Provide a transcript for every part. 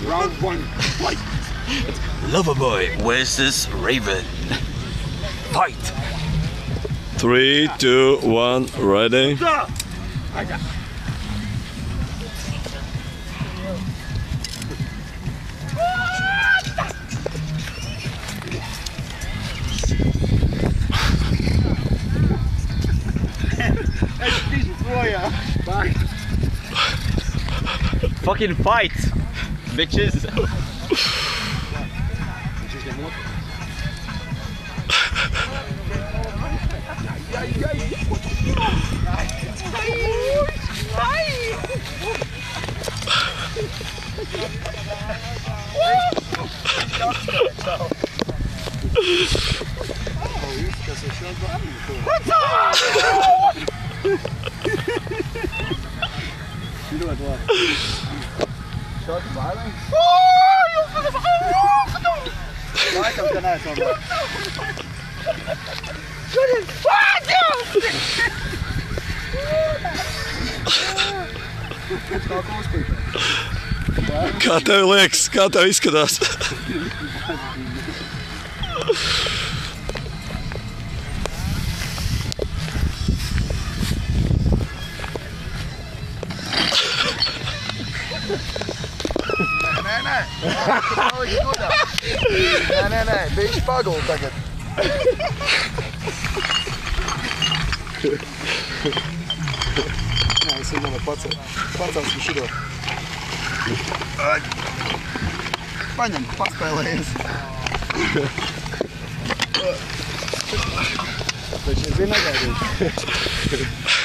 Round one, fight! Loverboy versus Raven. Fight! 3, 2, 1, ready? I got. Fucking fight, bitches! Laikam, ka neesam vēl. Kā tev liekas, kā tev izskatās? Nē, bišķi paguli tagad. Nē, es viņam var pacels šito. Paņem, paspēlējies. Bet šeit bija negaidīt.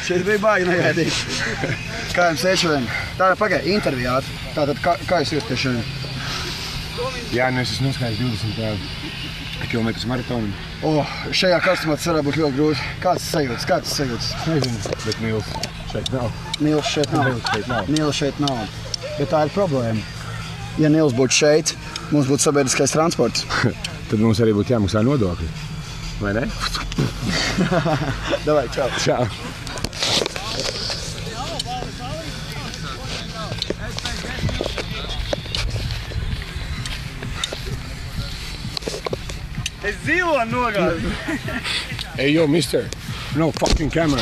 Šeit bija baigi negaidīt. Kā jums iet šodien? Tā pagai, intervijāt. Tātad, kā jūs jūties šodien? Jā, nu es esmu noskaidrs 20 kilometrus maratonu. Šajā karstumā tas varētu būt ļoti grūti. Kāds sajūtas? Nezinu, bet Nils šeit nav. Nils šeit nav. Nils šeit nav. Bet tā ir problēma. Ja Nils būtu šeit, mums būtu sabiedriskais transports. Tad mums arī būtu jāmaksā nodokļi. Vai ne? Davai, čau. Čau. Es dzīvo nogāju! Hey, yo, mister. No fucking camera.